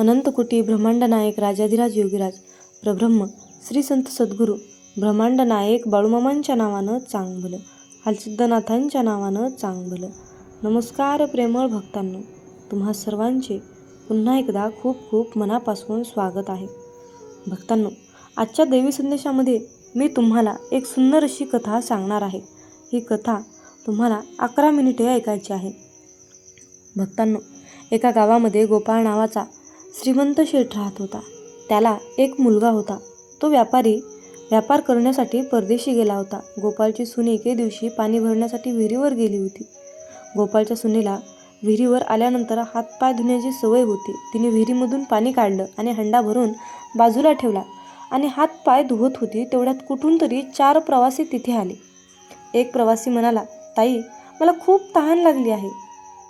अनंतकोटी ब्रह्मांड नायक राजाधिराज योगीराज प्रब्रह्म श्री संत सद्गुरू ब्रह्मांड नायक बाळूमामांच्या नावानं चांगलं, हालसिद्धनाथांच्या नावानं चांगलं. नमस्कार प्रेमळ भक्तांनो, तुम्हा सर्वांचे पुन्हा एकदा खूप खूप मनापासून स्वागत आहे. भक्तांनो, आजच्या देवी संदेशामध्ये मी तुम्हाला एक सुंदर अशी कथा सांगणार आहे. ही कथा तुम्हाला 11 मिनिटे ऐकायची आहे. भक्तांनो, एका गावामध्ये गोपाळ नावाचा श्रीमंत शेठ राहत होता. त्याला एक मुलगा होता. तो व्यापार करण्यासाठी परदेशी गेला होता. गोपाळची सून एके दिवशी पाणी भरण्यासाठी विहिरीवर गेली होती. गोपाळच्या सुनेला विहिरीवर आल्यानंतर हातपाय धुण्याची सवय होती. तिने विहिरीमधून पाणी काढलं आणि हंडा भरून बाजूला ठेवला आणि हातपाय धुवत होती. तेवढ्यात कुठून तरी 4 प्रवासी तिथे आले. एक प्रवासी म्हणाला, ताई, मला खूप तहान लागली आहे,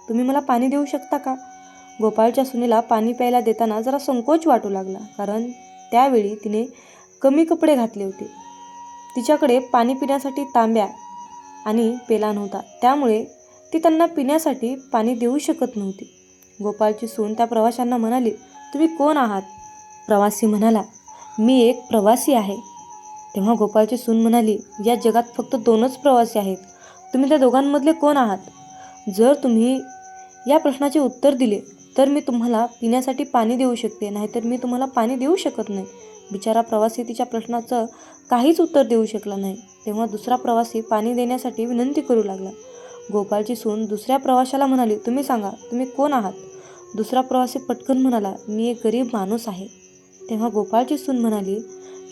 तुम्ही मला पाणी देऊ शकता का? गोपाळच्या सुनेला पाणी प्यायला देताना जरा संकोच वाटू लागला, कारण त्यावेळी तिने कमी कपडे घातले होते. तिच्याकडे पाणी पिण्यासाठी तांब्या आणि पेला नव्हता, त्यामुळे ती त्यांना पिण्यासाठी पाणी देऊ शकत नव्हती. गोपाळची सून त्या प्रवाशांना म्हणाली, तुम्ही कोण आहात? प्रवासी म्हणाला, मी एक प्रवासी आहे. तेव्हा गोपाळची सून म्हणाली, या जगात फक्त 2च प्रवासी आहेत, तुम्ही त्या दोघांमधले कोण आहात? जर तुम्ही या प्रश्नाचे उत्तर दिले तर मी तुम्हाला पिण्यासाठी पाणी देऊ शकते, नाहीतर मी तुम्हाला पाणी देऊ शकत नाही. बिचारा प्रवासी तिच्या प्रश्नाचं काहीच उत्तर देऊ शकला नाही. तेव्हा दुसरा प्रवासी पाणी देण्यासाठी विनंती करू लागला. गोपाळची सून दुसऱ्या प्रवाशाला म्हणाली, तुम्ही सांगा, तुम्ही कोण आहात? दुसरा प्रवासी पटकन म्हणाला, मी एक गरीब माणूस आहे. तेव्हा गोपाळची सून म्हणाली,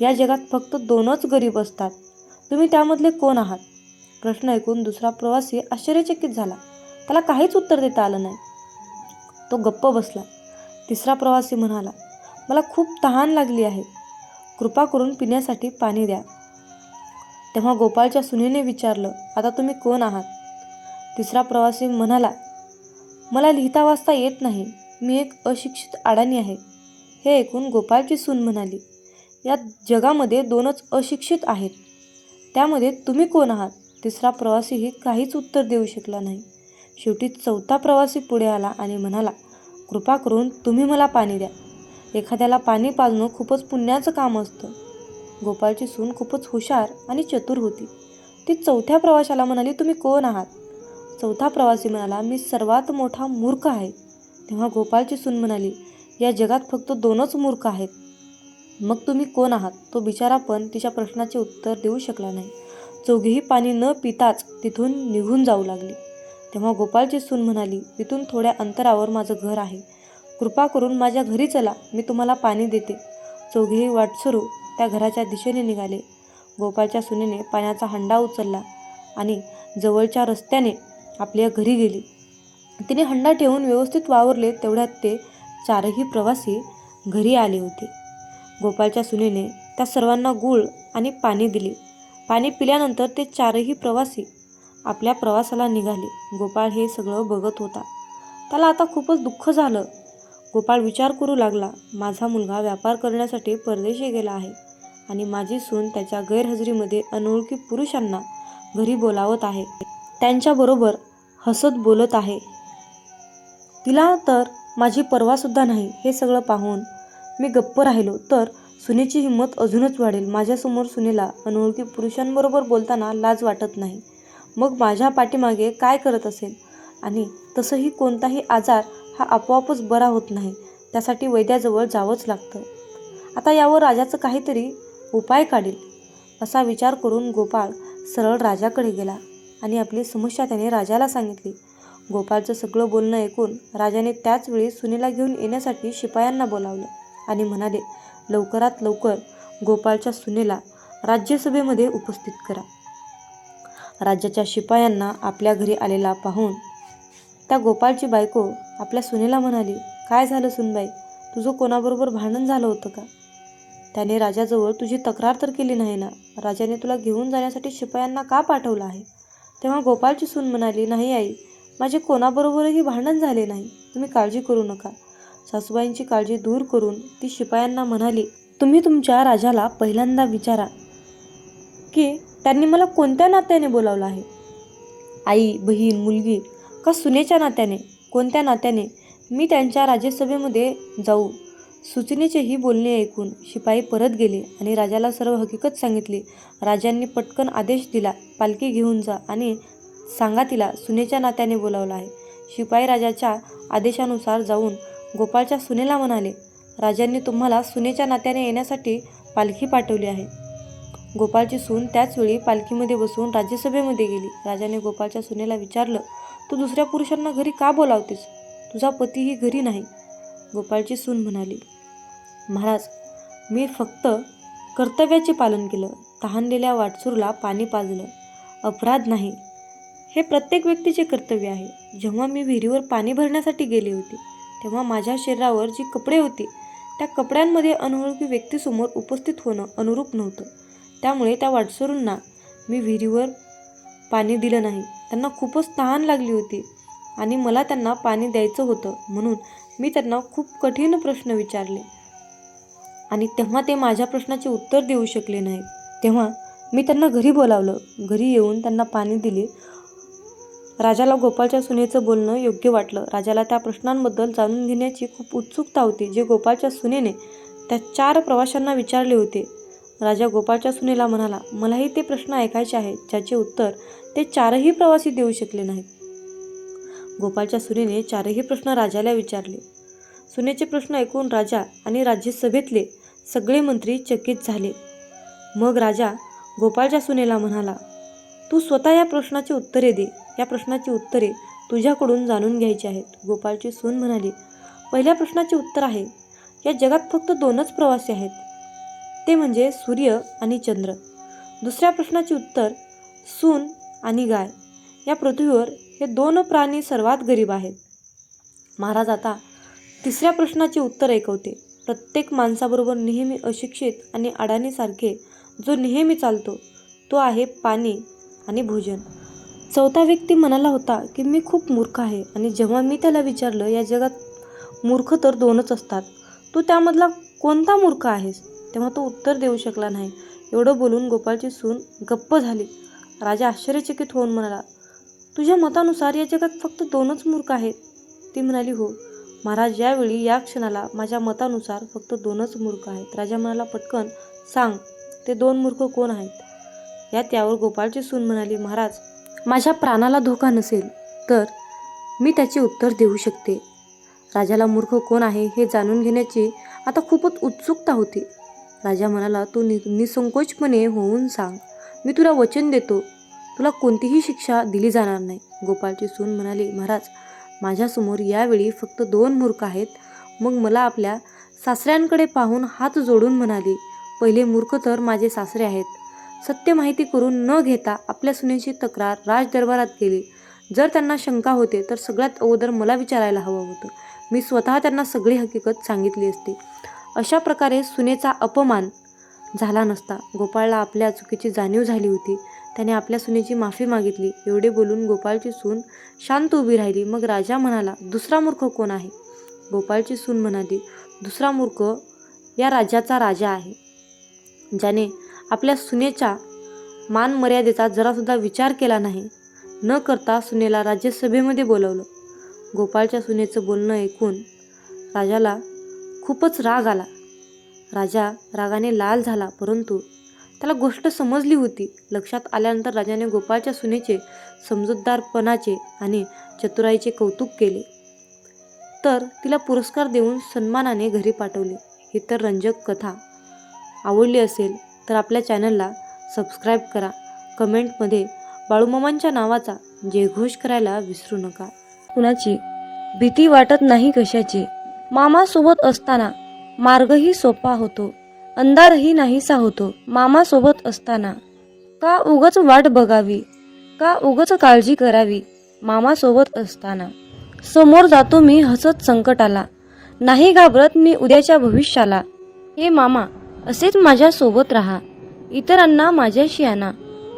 या जगात फक्त 2च गरीब असतात, तुम्ही त्यामधले कोण आहात? प्रश्न ऐकून दुसरा प्रवासी आश्चर्यचकित झाला. त्याला काहीच उत्तर देता आलं नाही. तो गप्प बसला. तिसरा प्रवासी म्हणाला, मला खूप तहान लागली आहे, कृपा करून पिण्यासाठी पाणी द्या. तेव्हा गोपाळच्या सुनेने विचारलं, आता तुम्ही कोण आहात? तिसरा प्रवासी म्हणाला, मला लिहिता वाचता येत नाही, मी एक अशिक्षित अडाणी आहे. हे ऐकून गोपाळची सून म्हणाली, या जगामध्ये 2च अशिक्षित आहेत, त्यामध्ये तुम्ही कोण आहात? तिसरा प्रवासीही काहीच उत्तर देऊ शकला नाही. शेवटी चौथा प्रवासी पुढे आला आणि म्हणाला, कृपा करून तुम्ही मला पाणी द्या. एखाद्याला पाणी पाजणं खूपच पुण्याचं काम असतं. गोपाळची सून खूपच हुशार आणि चतुर होती. ती चौथ्या प्रवाशाला म्हणाली, तुम्ही कोण आहात? चौथा प्रवासी म्हणाला, मी सर्वात मोठा मूर्ख आहे. तेव्हा गोपाळची सून म्हणाली, या जगात फक्त 2च मूर्ख आहेत, मग तुम्ही कोण आहात? तो बिचारा पण तिच्या प्रश्नाचे उत्तर देऊ शकला नाही. चौघेही पाणी न पिताच तिथून निघून जाऊ लागली. तेव्हा गोपाळची सून म्हणाली, इथून थोड्या अंतरावर माझं घर आहे, कृपा करून माझ्या घरी चला, मी तुम्हाला पाणी देते. चौघेही वाटसरू त्या घराच्या दिशेने निघाले. गोपाळच्या सुनेने पाण्याचा हंडा उचलला आणि जवळच्या रस्त्याने आपल्या घरी गेली. तिने हंडा ठेवून व्यवस्थित वावरले. तेवढ्यात ते 4ही प्रवासी घरी आले होते. गोपाळच्या सुनेने त्या सर्वांना गूळ आणि पाणी दिले. पाणी पिल्यानंतर ते 4ही प्रवासी आपल्या प्रवासाला निघाले. गोपाळ हे सगळं बघत होता. त्याला आता खूपच दुःख झालं. गोपाळ विचार करू लागला, माझा मुलगा व्यापार करण्यासाठी परदेशी गेला आहे आणि माझी सून त्याच्या गैरहजेरीमध्ये अनोळखी पुरुषांना घरी बोलावत आहे, त्यांच्याबरोबर हसत बोलत आहे. तिला तर माझी पर्वासुद्धा नाही. हे सगळं पाहून मी गप्प राहिलो तर सुनेची हिंमत अजूनच वाढेल. माझ्यासमोर सुनेला अनोळखी पुरुषांबरोबर बोलताना लाज वाटत नाही, मग माझ्या पाठीमागे काय करत असेल? आणि तसंही कोणताही आजार हा आपोआपच बरा होत नाही, त्यासाठी वैद्याजवळ जावंच लागतं. आता यावर राजाचं काहीतरी उपाय काढेल, असा विचार करून गोपाळ सरळ राजाकडे गेला आणि आपली समस्या त्याने राजाला सांगितली. गोपाळचं सगळं बोलणं ऐकून राजाने त्याच वेळी सुनेला घेऊन येण्यासाठी शिपायांना बोलावलं आणि म्हणाले, लवकरात लवकर गोपाळच्या सुनेला राज्यसभेमध्ये उपस्थित करा. राज्याच्या शिपायांना आपल्या घरी आलेला पाहून त्या गोपाळची बायको आपल्या सुनेला म्हणाली, काय झालं सुनबाई, तुझं कोणाबरोबर भांडण झालं होतं का? त्याने राजाजवळ तुझी तक्रार तर केली नाही ना? राजाने तुला घेऊन जाण्यासाठी शिपायांना का पाठवलं आहे? तेव्हा गोपाळची सून म्हणाली, नाही आई, माझे कोणाबरोबरही भांडण झाले नाही, तुम्ही काळजी करू नका. सासूबाईंची काळजी दूर करून ती शिपायांना म्हणाली, तुम्ही तुमच्या राजाला पहिल्यांदा विचारा की त्यांनी मला कोणत्या नात्याने बोलावलं आहे? आई, बहीण, मुलगी का सुनेच्या नात्याने? कोणत्या नात्याने मी त्यांच्या राज्यसभेमध्ये जाऊ? सूचनेचे ही बोलणे ऐकून शिपाई परत गेले आणि राजाला सर्व हकीकत सांगितली. राजांनी पटकन आदेश दिला, पालखी घेऊन जा आणि सांगा तिला सुनेच्या नात्याने बोलावलं आहे. शिपाई राजाच्या आदेशानुसार जाऊन गोपाळच्या सुनेला म्हणाले, राजांनी तुम्हाला सुनेच्या नात्याने येण्यासाठी पालखी पाठवली आहे. गोपाळची सून त्याचवेळी पालखीमध्ये बसून राज्यसभेमध्ये गेली. राजाने गोपाळच्या सुनेला विचारलं, तू दुसऱ्या पुरुषांना घरी का बोलावतेस? तुझा पतीही घरी नाही. गोपाळची सून म्हणाली, महाराज, मी फक्त कर्तव्याचे पालन केलं. तहानलेल्या वाटसरूला पाणी पाजलं. अपराध नाही. हे प्रत्येक व्यक्तीचे कर्तव्य आहे. जेव्हा मी विहिरीवर पाणी भरण्यासाठी गेले होते तेव्हा माझ्या शरीरावर जी कपडे होती त्या कपड्यांमध्ये अनोळखी व्यक्तीसमोर उपस्थित होणं अनुरूप नव्हतं. त्यामुळे त्या वाटसरूंना मी विहिरीवर पाणी दिलं नाही. त्यांना खूपच तहान लागली होती आणि मला त्यांना पाणी द्यायचं होतं, म्हणून मी त्यांना खूप कठीण प्रश्न विचारले आणि तेव्हा ते माझ्या प्रश्नाचे उत्तर देऊ शकले नाहीत. तेव्हा मी त्यांना घरी बोलावलं. घरी येऊन त्यांना पाणी दिले. राजाला गोपाळच्या सुनेचं बोलणं योग्य वाटलं. राजाला त्या प्रश्नांबद्दल जाणून घेण्याची खूप उत्सुकता होती जे गोपाळच्या सुनेने त्या 4 प्रवाशांना विचारले होते. राजा गोपाळच्या सुनेला म्हणाला, मलाही ते प्रश्न ऐकायचे आहेत ज्याचे उत्तर ते 4ही प्रवासी देऊ शकले नाहीत. गोपाळच्या सुनेने 4ही प्रश्न राजाला विचारले. सुनेचे प्रश्न ऐकून राजा आणि राज्यसभेतले सगळे मंत्री चकित झाले. मग राजा गोपाळच्या सुनेला म्हणाला, तू स्वतः या प्रश्नाची उत्तरे दे. या प्रश्नाची उत्तरे तुझ्याकडून जाणून घ्यायची आहेत. गोपाळची सून म्हणाली, पहिल्या प्रश्नाचे उत्तर आहे, या जगात फक्त 2च प्रवासी आहेत, ते म्हणजे सूर्य आणि चंद्र. दुसऱ्या प्रश्नाचे उत्तर, सून आणि गाय. या पृथ्वीवर हे 2 प्राणी सर्वात गरीब आहेत. महाराज, आता तिसऱ्या प्रश्नाचे उत्तर ऐकवते. प्रत्येक माणसाबरोबर नेहमी अशिक्षित आणि अडाणीसारखे जो नेहमी चालतो तो आहे पाणी आणि भोजन. चौथा व्यक्ती म्हणाला होता की मी खूप मूर्ख आहे आणि जेव्हा मी त्याला विचारलं, या जगात मूर्ख तर 2च असतात, तू त्यामधला कोणता मूर्ख आहेस? तेव्हा तो उत्तर देऊ शकला नाही. एवढं बोलून गोपाळची सून गप्प झाली. राजा आश्चर्यचकित होऊन म्हणाला, तुझ्या मतानुसार या जगात फक्त 2च मूर्ख आहेत? ती म्हणाली, हो महाराज, यावेळी या क्षणाला माझ्या मतानुसार फक्त 2च मूर्ख आहेत. राजा म्हणाला, पटकन सांग, ते 2 मूर्ख कोण आहेत? यावर गोपाळची सून म्हणाली, महाराज, माझ्या प्राणाला धोका नसेल तर मी त्याचे उत्तर देऊ शकते. राजाला मूर्ख कोण आहे हे जाणून घेण्याची आता खूपच उत्सुकता होती. राजा म्हणाला, तू निसंकोचपणे होऊन सांग. मी तुला वचन देतो, तुला कोणतीही शिक्षा दिली जाणार नाही. गोपाळची सून म्हणाली, महाराज, माझ्यासमोर यावेळी फक्त 2 मूर्ख आहेत. मग मला आपल्या सासऱ्यांकडे पाहून हात जोडून म्हणाली, पहिले मूर्ख तर माझे सासरे आहेत. सत्य माहिती करून न घेता आपल्या सुनेची तक्रार राजदरबारात केली. जर त्यांना शंका होते तर सगळ्यात अगोदर मला विचारायला हवं होतं. मी स्वतः त्यांना सगळी हकीकत सांगितली असती. अशा प्रकारे सुनेचा अपमान झाला नसता. गोपाळला आपल्या चुकीची जाणीव झाली होती. त्याने आपल्या सुनेची माफी मागितली. एवढे बोलून गोपाळची सून शांत उभी राहिली. मग राजा म्हणाला, दुसरा मूर्ख कोण आहे? गोपाळची सून म्हणाली, दुसरा मूर्ख या राज्याचा राजा आहे, ज्याने आपल्या सुनेच्या मान मर्यादेचा जरासुद्धा विचार केला नाही. न करता सुनेला राज्यसभेमध्ये बोलवलं. गोपाळच्या सुनेचं बोलणं ऐकून राजाला खूपच राग आला. राजा रागाने लाल झाला, परंतु त्याला गोष्ट समजली होती. लक्षात आल्यानंतर राजाने गोपाळच्या सुनेचे समजूतदारपणाचे आणि चतुराईचे कौतुक केले, तर तिला पुरस्कार देऊन सन्मानाने घरी पाठवले. ही तर रंजक कथा आवडली असेल तर आपल्या चॅनलला सबस्क्राईब करा. कमेंटमध्ये बाळूमामांच्या नावाचा जयघोष करायला विसरू नका. कुणाची भीती वाटत नाही कशाची. मामासोबत असताना मार्गही सोपा होतो, अंधारही नाहीसा होतो. मामासोबत असताना का उगच वाट बघावी, का उगच काळजी करावी. मामासोबत असताना समोर जातो मी हसत संकटाला, नाही घाबरत मी उद्याच्या भविष्याला. हे मामा, असेच माझ्या सोबत राहा, इतरांना माझ्याशी आणा.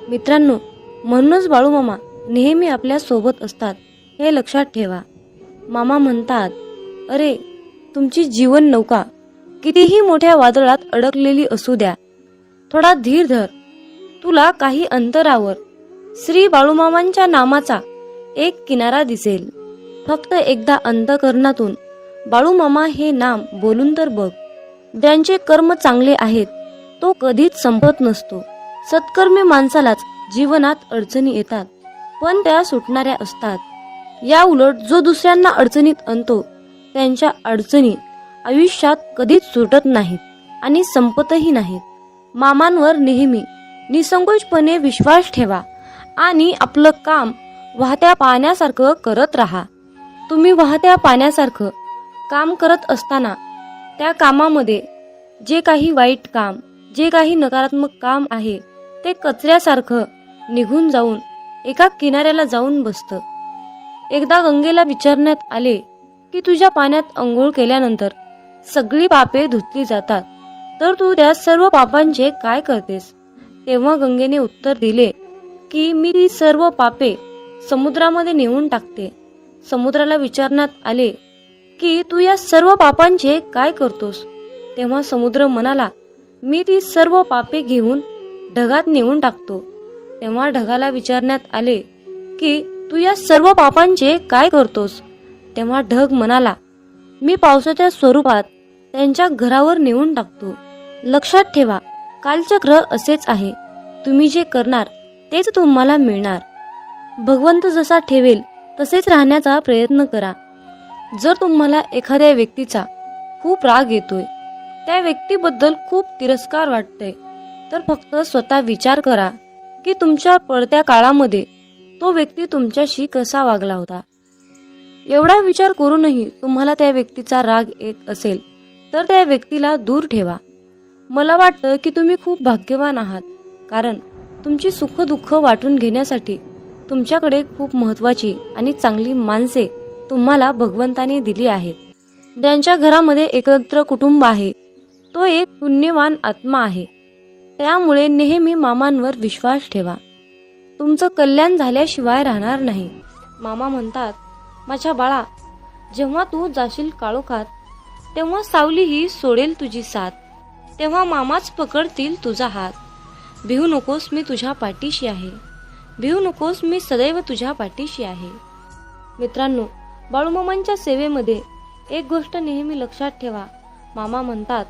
मित्रांनो, म्हणूनच बाळूमामा नेहमी आपल्या सोबत असतात, हे लक्षात ठेवा. मामा म्हणतात, अरे तुमची जीवन नौका कितीही मोठ्या वादळात अडकलेली असू द्या, थोडा धीर धर. तुला काही अंतरावर श्री बाळूमामांच्या नामाचा एक किनारा दिसेल. फक्त एकदा अंतःकरणातून बाळूमामा हे नाम बोलून तर बघ. ज्यांचे कर्म चांगले आहेत तो कधीच संपत नसतो. सत्कर्मी माणसालाच जीवनात अडचणी येतात, पण त्या सुटणाऱ्या असतात. या उलट जो दुसऱ्यांना अडचणीत आणतो त्यांच्या अडचणी आयुष्यात कधीच सुटत नाहीत आणि संपतही नाहीत. मामांवर नेहमी निसंकोचपणे विश्वास ठेवा आणि आपलं काम वाहत्या पाण्यासारखं करत राहा. तुम्ही वाहत्या पाण्यासारखं काम करत असताना त्या कामामध्ये जे काही वाईट काम, जे काही नकारात्मक काम आहे ते कचऱ्यासारखं निघून जाऊन एका किनाऱ्याला जाऊन बसतं. एकदा गंगेला विचारण्यात आले की तुझ्या पाण्यात अंघोळ केल्यानंतर सगळी पापे धुतली जातात, तर तू त्या सर्व पापांचे काय करतेस? तेव्हा गंगेने उत्तर दिले की मी ती सर्व पापे समुद्रामध्ये नेऊन टाकते. समुद्राला विचारण्यात आले की तू या सर्व पापांचे काय करतोस? तेव्हा समुद्र म्हणाला, मी ती सर्व पापे घेऊन ढगात नेऊन टाकतो. तेव्हा ढगाला विचारण्यात आले की तू या सर्व पापांचे काय करतोस? तेव्हा ढग म्हणाला, मी पावसाच्या स्वरूपात त्यांच्या घरावर नेऊन टाकतो. लक्षात ठेवा, कालचक्र असेच आहे. तुम्ही जे करणार तेच तुम्हाला मिळणार. भगवंत जसा ठेवेल तसेच राहण्याचा प्रयत्न करा. जर तुम्हाला एखाद्या व्यक्तीचा खूप राग येतोय, त्या व्यक्तीबद्दल खूप तिरस्कार वाटतंय, तर फक्त स्वतः विचार करा की तुमच्या पडत्या काळामध्ये तो व्यक्ती तुमच्याशी कसा वागला होता. एवढा विचार करूनही तुम्हाला त्या व्यक्तीचा राग येत असेल तर त्या व्यक्तीला दूर ठेवा. मला वाटतं की तुम्ही खूप भाग्यवान आहात, कारण तुमची सुख दुःख वाटून घेण्यासाठी तुमच्याकडे खूप महत्त्वाची आणि चांगली माणसे तुम्हाला भगवंताने दिली आहेत. ज्यांच्या घरामध्ये एकत्र कुटुंब आहे तो एक पुण्यवान आत्मा आहे. त्यामुळे नेहमी मामांवर विश्वास ठेवा. तुमचं कल्याण झाल्याशिवाय राहणार नाही. मामा म्हणतात, माझ्या बाळा, जेव्हा तू जाशील काळोखात तेव्हा सावलीही सोडेल तुझी साथ. तेव्हा मामाच पकडतील तुझा हात. भिवू नकोस, मी तुझ्या पाठीशी आहे. भिवू नकोस, मी सदैव तुझ्या पाठीशी आहे. मित्रांनो, बाळूमामांच्या सेवेमध्ये एक गोष्ट नेहमी लक्षात ठेवा. मामा म्हणतात,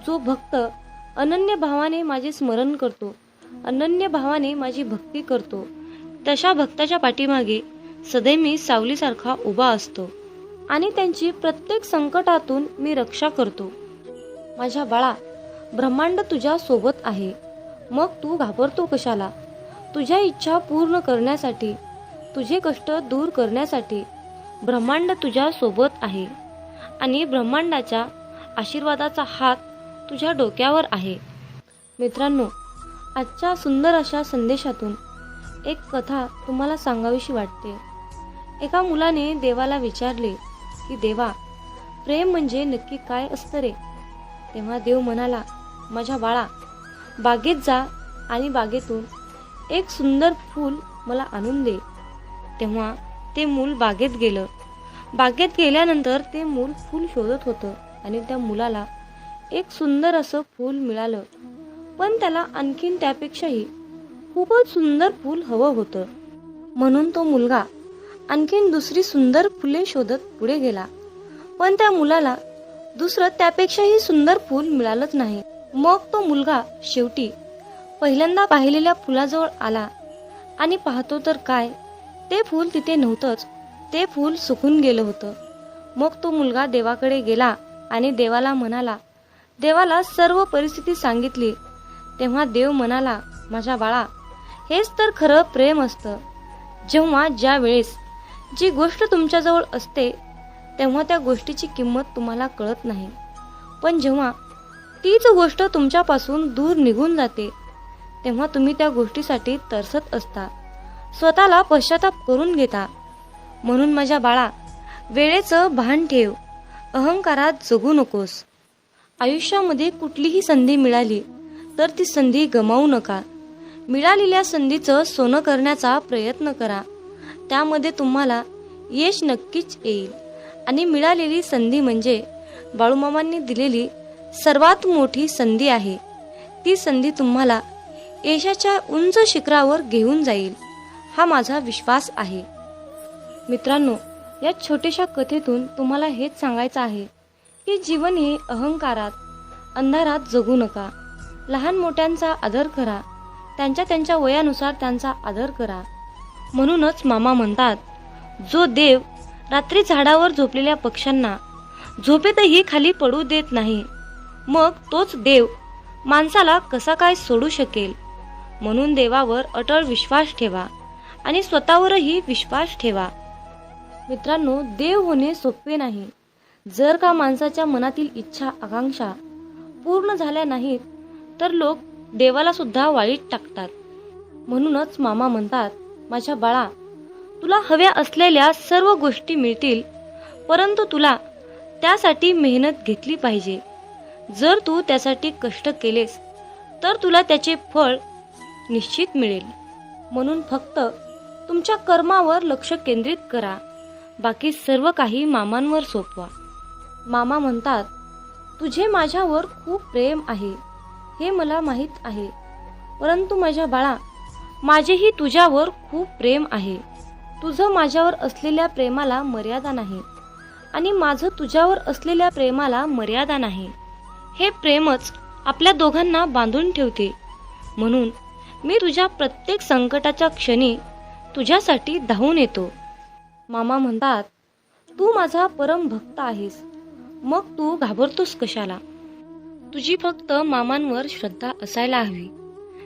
जो भक्त अनन्य भावाने माझे स्मरण करतो, अनन्य भावाने माझी भक्ती करतो, तशा भक्ताच्या पाठीमागे सदैव मी सावलीसारखा उभा असतो आणि त्यांची प्रत्येक संकटातून मी रक्षा करतो. माझ्या बाळा, ब्रह्मांड तुझ्या सोबत आहे, मग तू घाबरतो कशाला? तुझ्या इच्छा पूर्ण करण्यासाठी, तुझे कष्ट दूर करण्यासाठी ब्रह्मांड तुझ्या सोबत आहे आणि ब्रह्मांडाच्या आशीर्वादाचा हात तुझ्या डोक्यावर आहे. मित्रांनो, आजच्या सुंदर अशा संदेशातून एक कथा तुम्हाला सांगावीशी वाटते. एका मुलाने देवाला विचारले की देवा, प्रेम म्हणजे नक्की काय असतं रे? तेव्हा देव म्हणाला, माझ्या बाळा, बागेत जा आणि बागेतून एक सुंदर फूल मला आणून दे. तेव्हा ते मूल बागेत गेलं. बागेत गेल्यानंतर ते मूल फूल शोधत होतं आणि त्या मुलाला एक सुंदर असं फूल मिळालं, पण त्याला आणखीन त्यापेक्षाही खूपच सुंदर फूल हवं होतं. म्हणून तो मुलगा आणखीन दुसरी सुंदर फुले शोधत पुढे गेला, पण त्या मुलाला दुसरं त्यापेक्षाही सुंदर फूल मिळालंच नाही. मग तो मुलगा शेवटी पहिल्यांदा पाहिलेल्या फुलाजवळ आला आणि पाहतो तर काय, ते फूल तिथे नव्हतंच. ते फूल सुकून गेलं होतं. मग तो मुलगा देवाकडे गेला आणि देवाला म्हणाला, देवाला सर्व परिस्थिती सांगितली. तेव्हा देव म्हणाला, माझ्या बाळा, हेच तर खरं प्रेम असतं. जेव्हा ज्या वेळेस जी गोष्ट तुमच्याजवळ असते तेव्हा त्या गोष्टीची किंमत तुम्हाला कळत नाही, पण जेव्हा तीच गोष्ट तुमच्यापासून दूर निघून जाते तेव्हा तुम्ही त्या गोष्टीसाठी तरसत असता, स्वतःला पश्चाताप करून घेता. म्हणून माझ्या बाळा, वेळेचं भान ठेव, अहंकारात जगू नकोस. आयुष्यामध्ये कुठलीही संधी मिळाली तर ती संधी गमावू नका. मिळालेल्या संधीचं सोनं करण्याचा प्रयत्न करा. त्यामध्ये तुम्हाला यश नक्कीच येईल. आणि मिळालेली संधी म्हणजे बाळूमामांनी दिलेली सर्वात मोठी संधी आहे. ती संधी तुम्हाला यशाच्या उंच शिखरावर घेऊन जाईल, हा माझा विश्वास आहे. मित्रांनो, या छोट्याशा कथेतून तुम्हाला हेच सांगायचं आहे की जीवन हे अहंकारात, अंधारात जगू नका. लहान मोठ्यांचा आदर करा, त्यांच्या वयानुसार त्यांचा आदर करा. म्हणूनच मामा म्हणतात, जो देव रात्री झाडावर झोपलेल्या पक्ष्यांना झोपेतही खाली पडू देत नाही, मग तोच देव माणसाला कसा काय सोडू शकेल. म्हणून देवावर अटळ विश्वास ठेवा आणि स्वतःवरही विश्वास ठेवा. मित्रांनो, देव होणे सोपे नाही. जर का माणसाच्या मनातील इच्छा आकांक्षा पूर्ण झाल्या नाहीत तर लोक देवाला सुद्धा वाळीत टाकतात. म्हणूनच मामा म्हणतात, माझ्या बाळा, तुला हव्या असलेल्या सर्व गोष्टी मिळतील, परंतु तुला त्यासाठी मेहनत घेतली पाहिजे. जर तू त्यासाठी कष्ट केलेस तर तुला त्याचे फळ निश्चित मिळेल. म्हणून फक्त तुमच्या कर्मावर लक्ष केंद्रित करा, बाकी सर्व काही मामांवर सोपवा. मामा म्हणतात, तुझे माझ्यावर खूप प्रेम आहे हे मला माहीत आहे, परंतु माझ्या बाळा, माझेही तुझ्यावर खूप प्रेम आहे. तुझं माझ्यावर असलेल्या प्रेमाला मर्यादा नाही आणि माझं तुझ्यावर असलेल्या प्रेमाला मर्यादा नाही. हे प्रेमच आपल्या दोघांना बांधून ठेवते. म्हणून मी तुझ्या प्रत्येक संकटाच्या क्षणी तुझ्यासाठी धावून येतो. मामा म्हणतात, तू माझा परम भक्त आहेस, मग तू घाबरतोस कशाला. तुझी फक्त मामांवर श्रद्धा असायला हवी.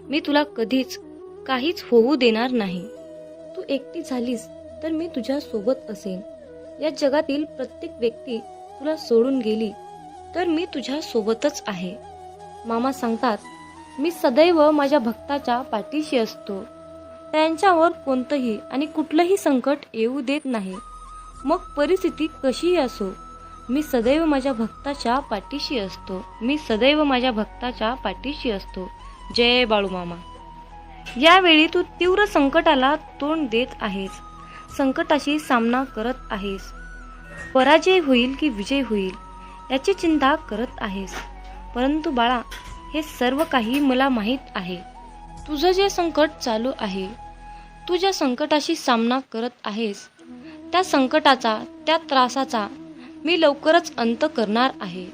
मी तुला कधीच काहीच होऊ देणार नाही. तू एकटी झालीस तर मी तुझ्या सोबत असेन. या जगातील प्रत्येक व्यक्ती तुला सोडून गेली तर मी तुझ्या सोबतच आहे. मामा सांगतात, मी सदैव माझ्या भक्ताच्या पाठीशी असतो. त्यांच्यावर कोणतंही आणि कुठलंही संकट येऊ देत नाही. मग परिस्थिती कशीही असो, मी सदैव माझ्या भक्ताच्या पाठीशी असतो. मी सदैव माझ्या भक्ताच्या पाठीशी असतो. जय बाळूमामा. यावेळी तू तीव्र संकटाला तोंड देत आहेस, संकटाशी सामना करत आहेस. पराजय होईल की विजय होईल याची चिंता करत आहेस. परंतु बाळा, हे सर्व काही मला माहीत आहे. तुझं जे संकट चालू आहे, तू ज्या संकटाशी सामना करत आहेस, त्या संकटाचा, त्या त्रासाचा मी लवकरच अंत करणार आहे.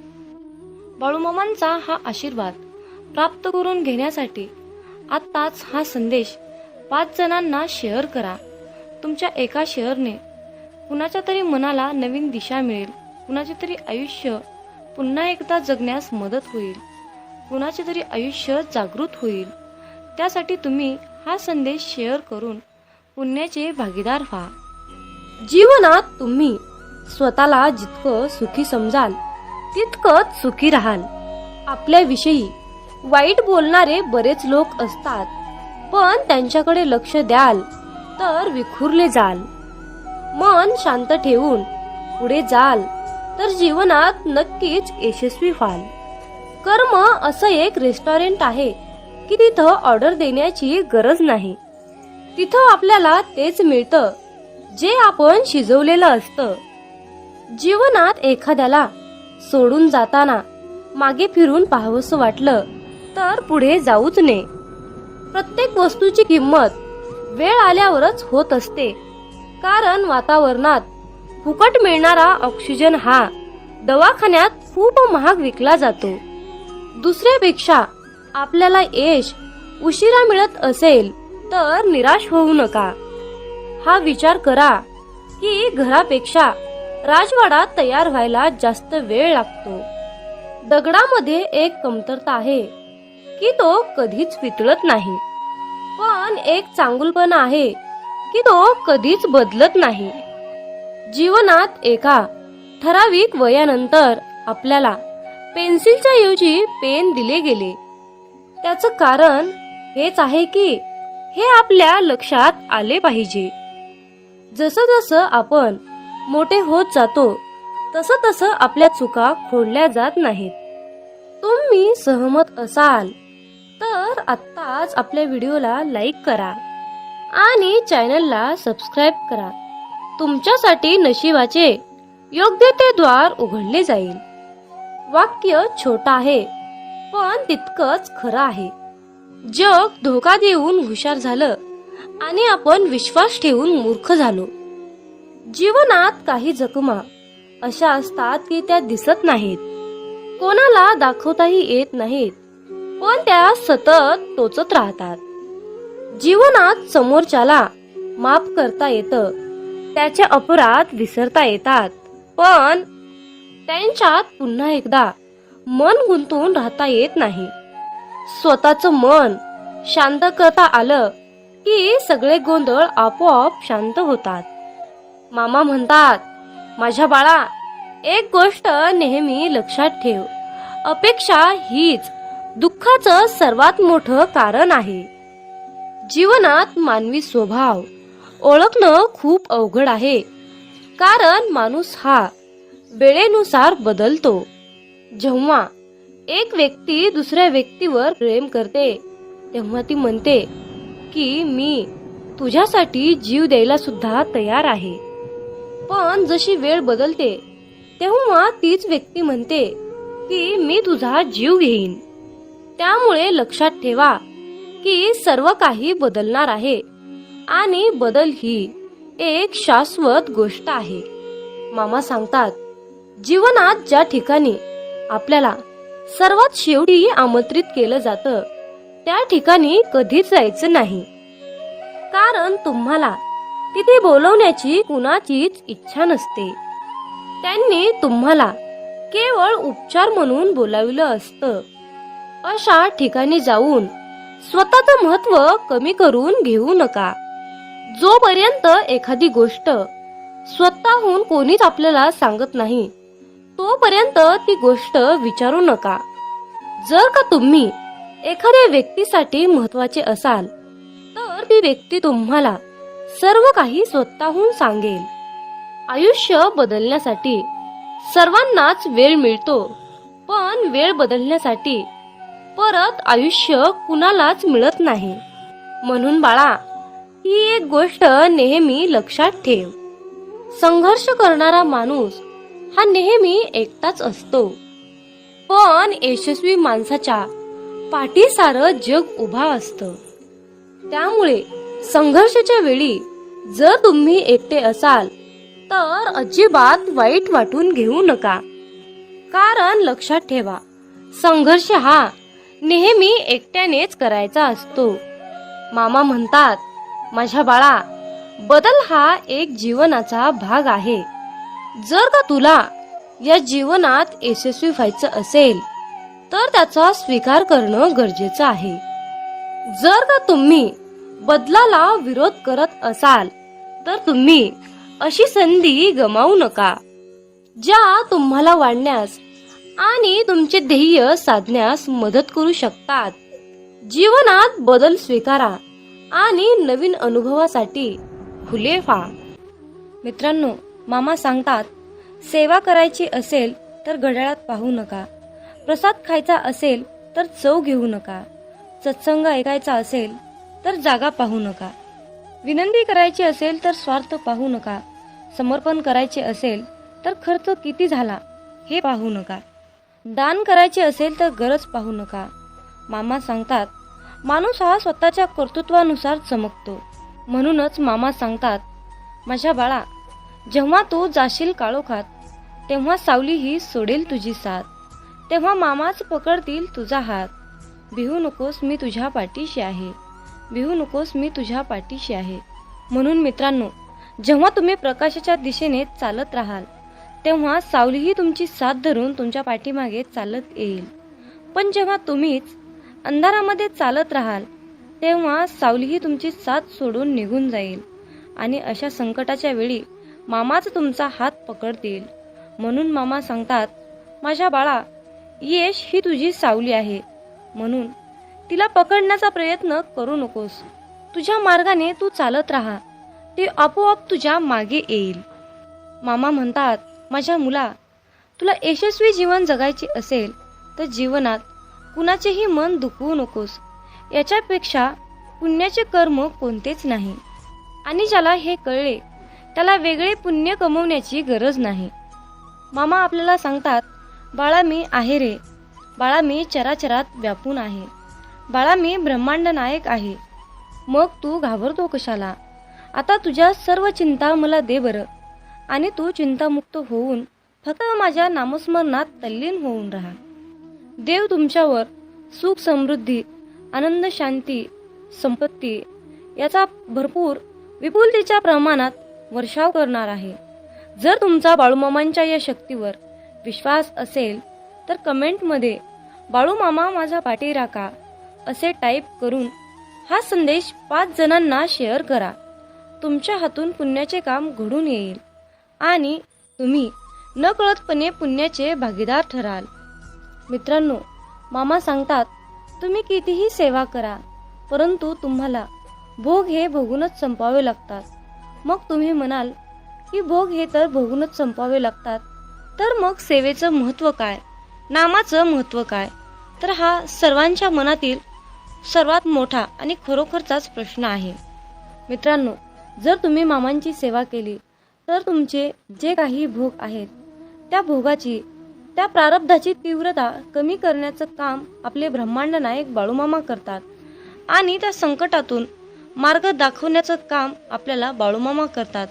बाळूमामांचा हा आशीर्वाद प्राप्त करून घेण्यासाठी आत्ताच हा संदेश 5 जणांना शेअर करा. तुमच्या एका शेअरने कुणाच्या तरी मनाला नवीन दिशा मिळेल, कुणाचे तरी आयुष्य पुन्हा एकदा जगण्यास मदत होईल, कुणाचे तरी आयुष्य जागृत होईल. त्यासाठी तुम्ही हा संदेश शेअर करून पुण्याचे भागीदार व्हा. जीवनात तुम्ही स्वतःला जितकं सुखी समजाल तितकंच सुखी राहाल. आपल्याविषयी वाईट बोलणारे बरेच लोक असतात, पण त्यांच्याकडे लक्ष द्याल तर विखुरले जाल. मन शांत ठेवून पुढे जाल तर जीवनात नक्कीच यशस्वी व्हाल. कर्म असं एक रेस्टॉरंट आहे की तिथं ऑर्डर देण्याची गरज नाही. तिथं आपल्याला तेच मिळतं जे आपण शिजवलेलं असतं. जीवनात एखाद्याला सोडून जाताना मागे फिरून पाहावंसं वाटलं तर पुढे जाऊच नये. प्रत्येक वस्तूची किंमत वेळ आल्यावरच होत असते, कारण वातावरणात फुकट मिळणारा ऑक्सिजन हा दवाखान्यात खूप महाग विकला जातो. दुसऱ्यापेक्षा आपल्याला यश उशिरा मिळत असेल तर निराश होऊ नका. हा विचार करा की घरापेक्षा राजवाडा तयार व्हायला जास्त वेळ लागतो. दगडामध्ये एक कमतरता आहे की तो कधीच वितळत नाही, पण एक चांगुलपणा आहे की तो कधीच बदलत नाही. जीवनात एका ठराविक वयानंतर आपल्याला पेन्सिलच्या ऐवजी पेन दिले गेले. त्याचं कारण हेच आहे की हे आपल्या लक्षात आले पाहिजे. जसं जसं आपण मोठे होत जातो तसं तसं आपल्या चुका खोडल्या जात नाहीत. तुम्ही सहमत असाल तर आत्ताच आपल्या व्हिडिओला लाईक करा आणि चॅनलला सबस्क्राईब करा. तुमच्यासाठी नशिबाचे योग्य ते द्वार उघडले जाईल. वाक्य छोटं आहे पण तितकंच खरं आहे. जग धोका देऊन हुशार झालं आणि आपण विश्वास ठेवून मूर्ख झालो. जीवनात काही जखमा अशा असतात की त्या दिसत नाहीत, कोणाला दाखवताही येत नाहीत, पण त्या सतत टोचत राहतात. जीवनात समोरच्याला माफ करता येतं, त्याचे अपराध विसरता येतात, पण त्यांच्यात पुन्हा एकदा मन गुंतून राहता येत नाही. स्वतःचं मन शांत करता आलं की सगळे गोंधळ आपोआप शांत होतात. मामा म्हणतात, माझ्या बाळा, एक गोष्ट नेहमी लक्षात ठेव, अपेक्षा हीच दुःखाचं सर्वात मोठं कारण आहे. जीवनात मानवी स्वभाव ओळखणं खूप अवघड आहे, कारण माणूस हा वेळेनुसार बदलतो. जेव्हा एक व्यक्ती दुसऱ्या व्यक्तीवर प्रेम करते तेव्हा ती म्हणते की मी तुझ्यासाठी जीव द्यायला सुद्धा तयार आहे. पण जशी वेळ बदलते तेव्हा तीच व्यक्ती म्हणते की मी तुझा जीव घेईन. त्यामुळे लक्षात ठेवा की सर्व काही बदलणार आहे आणि बदल ही एक शाश्वत गोष्ट आहे. मामा सांगतात, जीवनात ज्या ठिकाणी आपल्याला सर्वात शेवटी आमंत्रित केलं जातं त्या ठिकाणी कधीच जायचं नाही, कारण तुम्हाला तिथे बोलवण्याची कुणाचीच इच्छा नसते. त्यांनी तुम्हाला केवळ उपचार म्हणून बोलाविलं असतं. अशा ठिकाणी जाऊन स्वतःचं महत्त्व कमी करून घेऊ नका. जोपर्यंत एखादी गोष्ट स्वतःहून कोणीच आपल्याला सांगत नाही तोपर्यंत ती गोष्ट विचारू नका. जर का तुम्ही एखाद्या व्यक्तीसाठी महत्त्वाचे असाल तर ती व्यक्ती तुम्हाला सर्व काही स्वतःहून सांगेल. आयुष्य बदलण्यासाठी सर्वांनाच वेळ मिळतो, पण वेळ बदलण्यासाठी परत आयुष्य कुणालाच मिळत नाही. म्हणून बाळा, ही एक गोष्ट नेहमी लक्षात ठेव, संघर्ष करणारा माणूस हा नेहमी एकटाच असतो, पण यशस्वी माणसाच्या पाठी सारं जग उभा असतं. त्यामुळे संघर्षाच्या वेळी जर तुम्ही एकटे असाल तर अजिबात वाईट वाटून घेऊ नका, कारण लक्षात ठेवा, संघर्ष हा नेहमी एकट्यानेच करायचा असतो. मामा म्हणतात, माझ्या बाळा, बदल हा एक जीवनाचा भाग आहे. जर का तुला या जीवनात यशस्वी व्हायचं असेल तर त्याचा स्वीकार करणं गरजेचं आहे. जर का तुम्ही बदलाला विरोध करत असाल तर तुम्ही अशी संधी गमावू नका, ज्या तुम्हाला वाढण्यास आणि तुमचे ध्येय साधण्यास मदत करू शकतात. जीवनात बदल स्वीकारा आणि नवीन अनुभवासाठी खुले व्हा. मित्रांनो, मामा सांगतात, सेवा करायची असेल तर घड्याळात पाहू नका, प्रसाद खायचा असेल तर चव घेऊ नका, सत्संग ऐकायचा असेल तर जागा पाहू नका, विनंती करायची असेल तर स्वार्थ पाहू नका, समर्पण करायचे असेल तर खर्च किती झाला हे पाहू नका, दान करायचे असेल तर गरज पाहू नका. मामा सांगतात, माणूस हा स्वतःच्या कर्तृत्वानुसार चमकतो. म्हणूनच मामा सांगतात, माझ्या बाळा, जेव्हा तू जाशील काळोखात तेव्हा सावली ही सोडेल तुझी साथ, तेव्हा मामाच पकडतील तुझा हात. भिवू नकोस, मी तुझ्या पाठीशी आहे, भिवू नकोस, मी तुझ्या पाठीशी आहे. म्हणून मित्रांनो, जेव्हा तुम्ही प्रकाशाच्या दिशेने चालत राहाल तेव्हा सावलीही तुमची साथ धरून तुमच्या पाठीमागे चालत येईल. पण जेव्हा तुम्हीच अंधारामध्ये चालत राहाल तेव्हा सावलीही तुमची साथ सोडून निघून जाईल आणि अशा संकटाच्या वेळी मामाच तुमचा हात पकडतील. म्हणून मामा सांगतात, माझ्या बाळा, यश ही तुझी सावली आहे, म्हणून तिला पकडण्याचा प्रयत्न करू नकोस. तुझ्या मार्गाने तू चालत राहा, ती आपोआप तुझ्या मागे येईल. मामा म्हणतात, माझ्या मुला, तुला यशस्वी जीवन जगायचे असेल तर जीवनात कुणाचेही मन दुखवू नकोस. याच्यापेक्षा पुण्याचे कर्म कोणतेच नाही. आणि ज्याला हे कळले त्याला वेगळे पुण्य कमवण्याची गरज नाही. मामा आपल्याला सांगतात, बाळा, मी आहे रे बाळा, मी चराचरात व्यापून आहे. बाळा, मी ब्रह्मांड नायक आहे. मग तू घाबरतो कशाला? आता तुझ्या सर्व चिंता मला दे बरं. आणि तू चिंतामुक्त होऊन फक्त माझ्या नामस्मरणात तल्लीन होऊन राहा. देव तुमच्यावर सुख, समृद्धी, आनंद, शांती, संपत्ती याचा भरपूर विपुलतेच्या प्रमाणात वर्षाव करणार आहे. जर तुमचा बाळूमामांच्या या शक्तीवर विश्वास असेल तर कमेंटमध्ये बाळूमामा माझा पाठी राखा असे टाईप करून हा संदेश 5 जणांना शेअर करा. तुमच्या हातून पुण्याचे काम घडून येईल आणि तुम्ही नकळतपणे पुण्याचे भागीदार ठराल. मित्रांनो, मामा सांगतात तुम्ही कितीही सेवा करा परंतु तुम्हाला भोग हे भोगूनच संपवावे लागतात. मग तुम्ही म्हणाल की भोग हे तर भोगूनच संपवावे लागतात, तर मग सेवेचं महत्त्व काय, नामाचं महत्त्व काय? तर हा सर्वांच्या मनातील सर्वात मोठा आणि खरोखरचाच प्रश्न आहे. मित्रांनो, जर तुम्ही मामांची सेवा केली तर तुमचे जे काही भोग आहेत त्या भोगाची, त्या प्रारब्धाची तीव्रता कमी करण्याचं काम आपले ब्रह्मांड नायक बाळूमामा करतात आणि त्या संकटातून मार्ग दाखवण्याचं काम आपल्याला बाळूमामा करतात.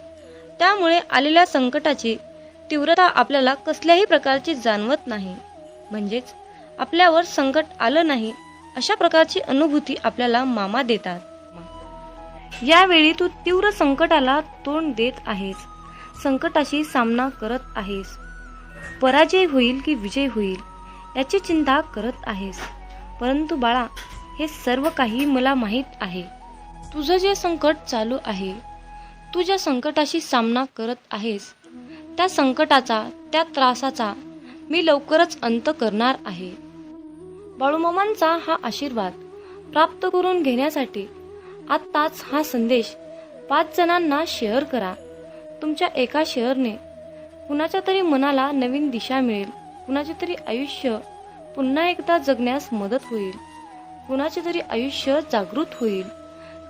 त्यामुळे आलेल्या संकटाची तीव्रता आपल्याला कसल्याही प्रकारची जाणवत नाही, म्हणजेच आपल्यावर संकट आलं नाही अशा प्रकारची अनुभूती आपल्याला मामा देतात. यावेळी तू तीव्र संकटाला तोंड देत आहेस, संकटाशी सामना करत आहेस. पराजय होईल की विजय होईल याची चिंता करत आहेस. परंतु बाळा, हे सर्व काही मला माहीत आहे. तुझं जे संकट चालू आहे, तू ज्या संकटाशी सामना करत आहेस त्या संकटाचा, त्या त्रासाचा मी लवकरच अंत करणार आहे. बाळूमामांचा हा आशीर्वाद प्राप्त करून घेण्यासाठी आत्ताच हा संदेश 5 जणांना शेअर करा. तुमच्या एका शेअरने कुणाच्या तरी मनाला नवीन दिशा मिळेल, कुणाचे तरी आयुष्य पुन्हा एकदा जगण्यास मदत होईल, कुणाचे तरी आयुष्य जागृत होईल.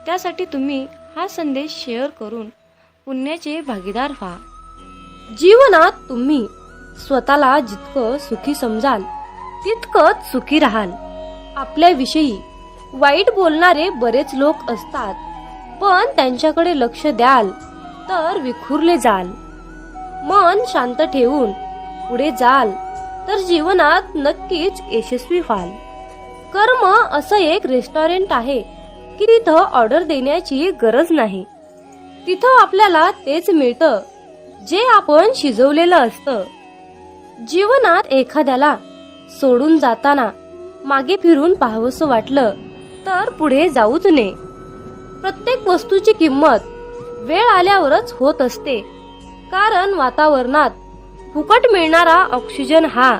त्यासाठी तुम्ही हा संदेश शेअर करून पुण्याचे भागीदार व्हा. जीवनात तुम्ही स्वतःला जितकं सुखी समजाल तितकंच सुखी राहाल. आपल्याविषयी वाईट बोलणारे बरेच लोक असतात, पण त्यांच्याकडे लक्ष द्याल तर विखुरले जाल. मन शांत ठेवून पुढे जाल तर जीवनात नक्कीच यशस्वी व्हाल. कर्म असं एक रेस्टॉरंट आहे की तिथं ऑर्डर देण्याची गरज नाही. तिथं आपल्याला तेच मिळतं जे आपण शिजवलेलं असतं. जीवनात एखाद्याला सोडून जाताना मागे फिरून पाहावंसं वाटलं तर पुढे जाऊच नये. प्रत्येक वस्तूची किंमत वेळ आल्यावरच होत असते, कारण वातावरणात फुकट मिळणारा ऑक्सिजन हा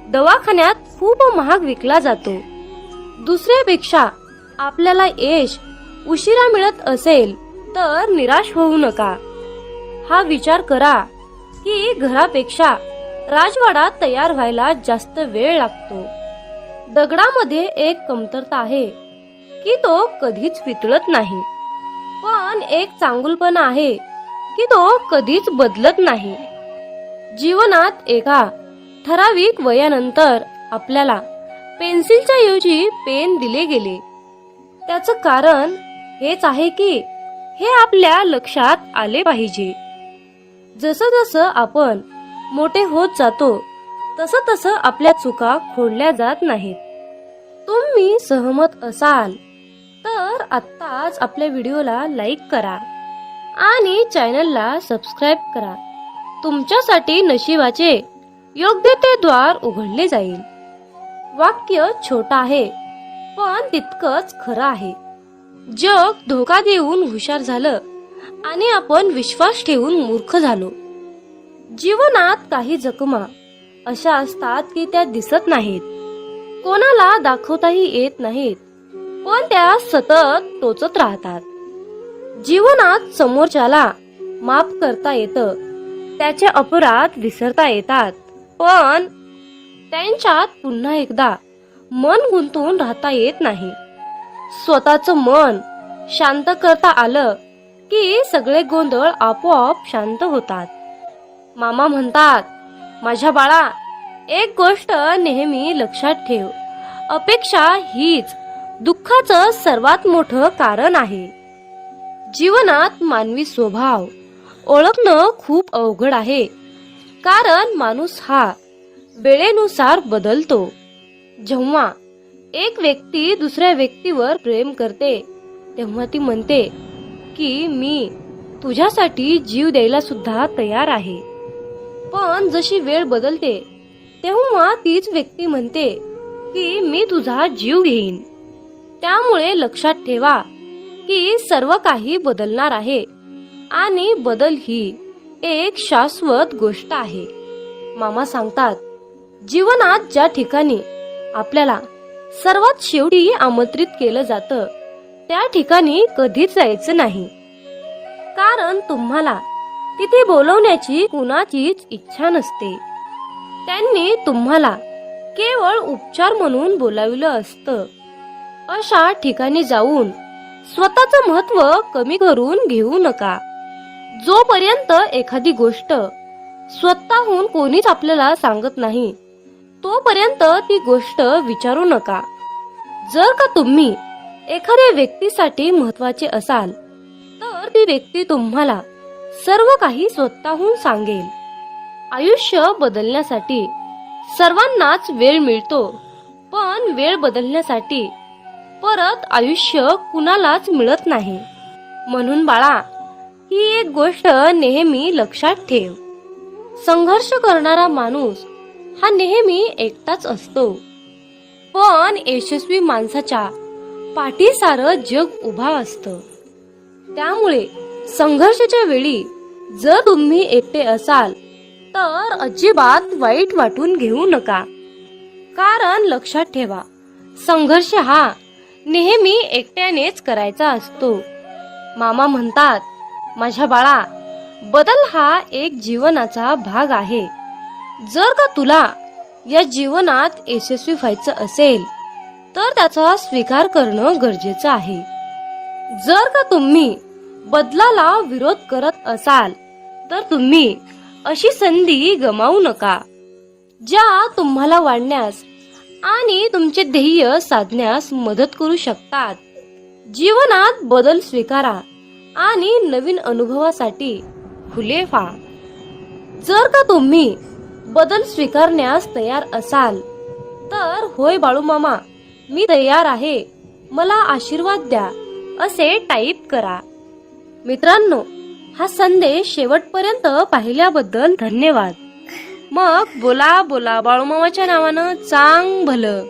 दवाखान्यात खूप महाग विकला जातो. दुसऱ्यापेक्षा आपल्याला यश उशिरा मिळत असेल तर निराश होऊ नका. हा विचार करा की घरापेक्षा राजवाडा तयार व्हायला जास्त वेळ लागतो. दगडामध्ये एक कमतरता आहे की तो कधीच वितळत नाही, पण एक चांगुलपणा आहे की तो कधीच बदलत नाही. जीवनात एका ठराविक वयानंतर आपल्याला पेन्सिलच्या ऐवजी पेन दिले गेले. त्याचं कारण हेच आहे की हे आपल्या लक्षात आले पाहिजे. जसं जसं आपण मोठे होत जातो तसं तसं आपल्या चुका खोडल्या जात नाहीत. तुम्ही सहमत असाल तर आत्ताच आपल्या व्हिडिओला लाईक करा आणि चॅनलला सबस्क्राईब करा. तुमच्यासाठी नशिबाचे योग्य ते द्वार उघडले जाईल. वाक्य छोटं आहे पण तितकंच खरं आहे. जग धोका देऊन हुशार झालं आणि आपण विश्वास ठेवून मूर्ख झालो. जीवनात काही जखमा अशा असतात की त्या दिसत नाहीत, कोणाला दाखवताही येत नाहीत, पण त्या सतत टोचत राहतात. जीवनात समोरच्याला माफ करता येतं, त्याचे अपराध विसरता येतात, पण त्यांच्यात पुन्हा एकदा मन गुंतवून राहता येत नाही. स्वतःचं मन शांत करता आलं की सगळे गोंधळ आपोआप शांत होतात. मामा म्हणतात, माझ्या बाळा, एक गोष्ट नेहमी लक्षात ठेव, अपेक्षा हीच दुःखाचं सर्वात मोठं कारण आहे. जीवनात मानवी स्वभाव ओळखणं खूप अवघड आहे, कारण माणूस हा वेळेनुसार बदलतो. जेव्हा एक व्यक्ती दुसऱ्या व्यक्तीवर प्रेम करते तेव्हा ती म्हणते की मी तुझ्यासाठी जीव द्यायला सुद्धा तयार आहे. पण जशी वेळ बदलते तेव्हा तीच व्यक्ती म्हणते की मी तुझा जीव घेईन. त्यामुळे लक्षात ठेवा की सर्व काही बदलणार आहे आणि बदल ही एक शाश्वत गोष्ट आहे. मामा सांगतात, जीवनात ज्या ठिकाणी आपल्याला सर्वात शेवटी आमंत्रित केलं जातं त्या ठिकाणी कधीच जायचं नाही, कारण तुम्हाला तिथे बोलवण्याची कुणाचीच इच्छा नसते. त्यांनी तुम्हाला केवळ उपचार म्हणून बोलाविलं असतं. अशा ठिकाणी जाऊन स्वतःचं महत्व कमी करून घेऊ नका. जोपर्यंत एखादी गोष्ट स्वतःहून कोणीच आपल्याला सांगत नाही तोपर्यंत ती गोष्ट विचारू नका. जर का तुम्ही एखाद्या व्यक्तीसाठी महत्वाचे असाल तर ती व्यक्ती तुम्हाला सर्व काही स्वतःहून सांगेल. आयुष्य बदलण्यासाठी सर्वांनाच वेळ मिळतो, पण वेळ बदलण्यासाठी परत आयुष्य कुणालाच मिळत नाही. म्हणून बाळा, ही एक गोष्ट नेहमी लक्षात ठेव. संघर्ष करणारा माणूस हा नेहमी एकटाच असतो, पण यशस्वी माणसाच्या पाठी सारं जग उभा असतं. त्यामुळे संघर्षाच्या वेळी जर तुम्ही एकटे असाल तर अजिबात वाईट वाटून घेऊ नका, कारण लक्षात ठेवा, संघर्ष हा नेहमी एकट्यानेच करायचा असतो. मामा म्हणतात, माझ्या बाळा, बदल हा एक जीवनाचा भाग आहे. जर का तुला या जीवनात यशस्वी व्हायचं असेल तर त्याचा स्वीकार करणं गरजेचं आहे. जर का तुम्ही बदलाला विरोध करत असाल तर तुम्ही अशी संधी गमावू नका, ज्या तुम्हाला वाढण्यास आणि तुमचे ध्येय साधण्यास मदत करू शकतात. जीवनात बदल स्वीकारा आणि नवीन अनुभवासाठी खुले व्हा. जर का तुम्ही बदल स्वीकारण्यास तयार असाल तर होय बाळू मामा, मी तयार आहे, मला आशीर्वाद द्या असे टाईप करा. मित्रांनो, हा संदेश शेवटपर्यंत पाहिल्याबद्दल धन्यवाद. मग बोला बोला बाळू मामाच्या नावानं चांग भलं.